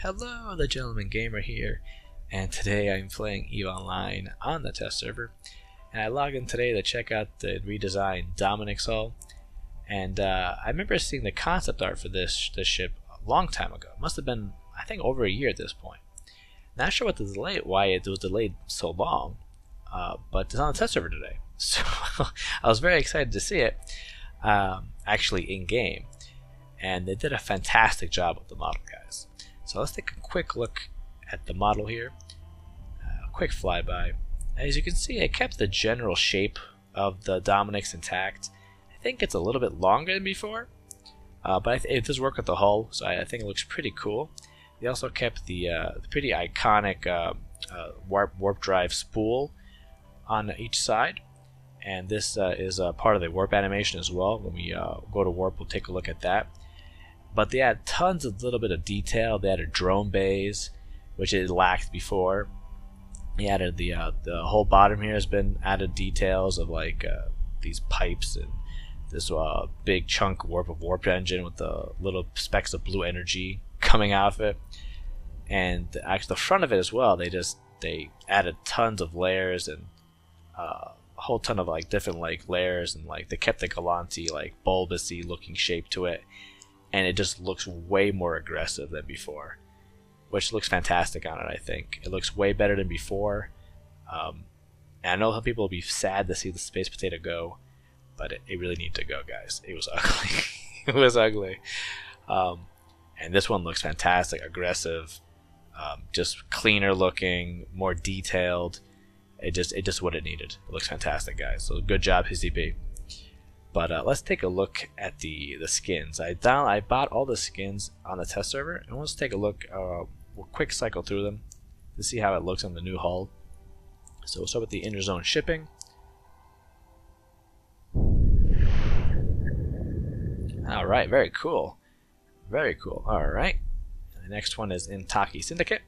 Hello, the Gentleman Gamer here, and today I'm playing EVE Online on the test server. And I logged in today to check out the redesigned Dominix hull. And I remember seeing the concept art for this ship a long time ago. It must have been, I think, over a year at this point. Not sure what the delay, why it was delayed so long, but it's on the test server today. So I was very excited to see it, actually in game. And they did a fantastic job with the model, guys. So let's take a quick look at the model here. A quick flyby. As you can see, I kept the general shape of the Dominix intact. I think it's a little bit longer than before, but it does work with the hull, so I think it looks pretty cool. They also kept the pretty iconic warp drive spool on each side, and this is part of the warp animation as well. When we go to warp, we'll take a look at that. But they had tons of little bit of detail. They added drone bays, which it lacked before. They added the whole bottom here has been added details of like these pipes and this big chunk warp engine with the little specks of blue energy coming out of it. And actually the front of it as well, they added tons of layers and a whole ton of like different like layers, and like they kept the Galanti like bulbousy looking shape to it. And it just looks way more aggressive than before, which looks fantastic on it. I think it looks way better than before. And I know some people will be sad to see the Space Potato go, but it really needed to go, guys. It was ugly. It was ugly. And this one looks fantastic, aggressive, just cleaner looking, more detailed. It just what it needed. It looks fantastic, guys. So good job, CCP. But let's take a look at the skins. I bought all the skins on the test server, and let's take a look. We'll quick cycle through them to see how it looks on the new hull. So we'll start with the inner zone shipping. All right, very cool, very cool. All right, and the next one is in Taki Syndicate.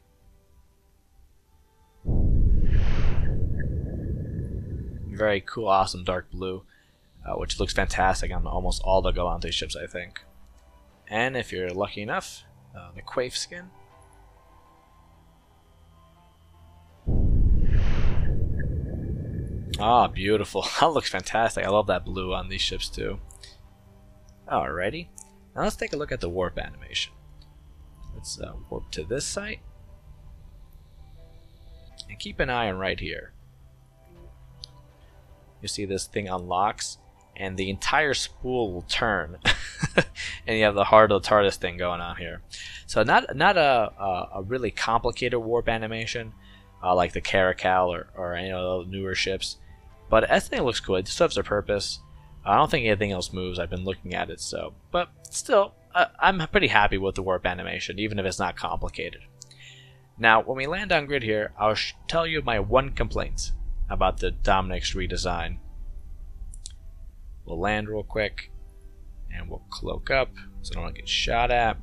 Very cool, awesome dark blue. Which looks fantastic on almost all the Galante ships, I think. And if you're lucky enough, the Quaif skin. Ah, beautiful. That looks fantastic. I love that blue on these ships too. Alrighty. Now let's take a look at the warp animation. Let's warp to this site. And keep an eye on right here. You see this thing unlocks, and the entire spool will turn, and you have the heart of the TARDIS thing going on here. So not a really complicated warp animation like the Caracal or any of the newer ships, but I think it looks cool. It serves a purpose. I don't think anything else moves. I've been looking at it, so but still, I'm pretty happy with the warp animation, even if it's not complicated. Now, when we land on grid here, I'll tell you my one complaint about the Dominix redesign. We'll land real quick, and we'll cloak up so I don't want to get shot at.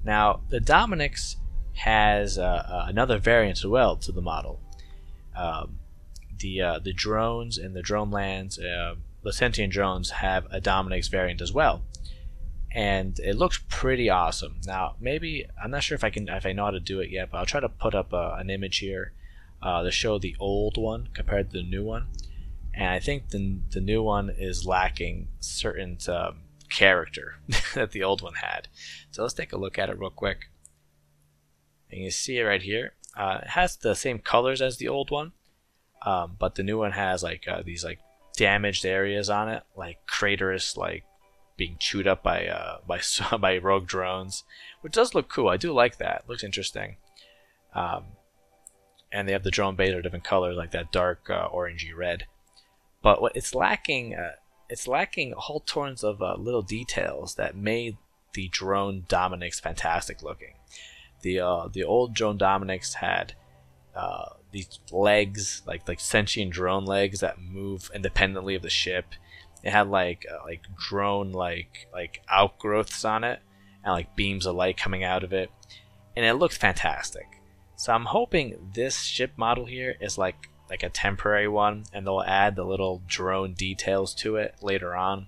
Now, the Dominix has another variant as well to the model. The drones and the drone lands, the sentient drones have a Dominix variant as well, and it looks pretty awesome. Now, maybe I'm not sure if I know how to do it yet, but I'll try to put up an image here to show the old one compared to the new one. And I think the new one is lacking certain character that the old one had. So let's take a look at it real quick. And you see it right here. It has the same colors as the old one, but the new one has like these like damaged areas on it, like craters, like being chewed up by rogue drones, which does look cool. I do like that. It looks interesting. And they have the drone bays are different colors, like that dark orangey red. But what it's lacking whole tons of little details that made the drone Dominix fantastic looking. The old drone Dominix had these legs, like sentient drone legs that move independently of the ship. It had like drone like outgrowths on it, and like beams of light coming out of it, and it looked fantastic. So I'm hoping this ship model here is like a temporary one, and they'll add the little drone details to it later on.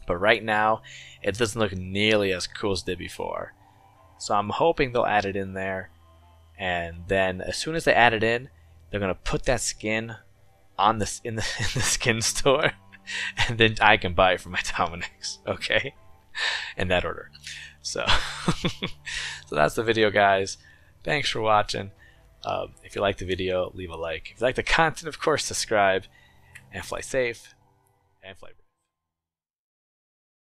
But right now, it doesn't look nearly as cool as it did before. So I'm hoping they'll add it in there, and then as soon as they add it in, they're gonna put that skin on the in the skin store, and then I can buy it from my Dominix. Okay, in that order. So, so that's the video, guys. Thanks for watching. If you like the video, leave a like. If you like the content, of course, subscribe, and fly safe and fly.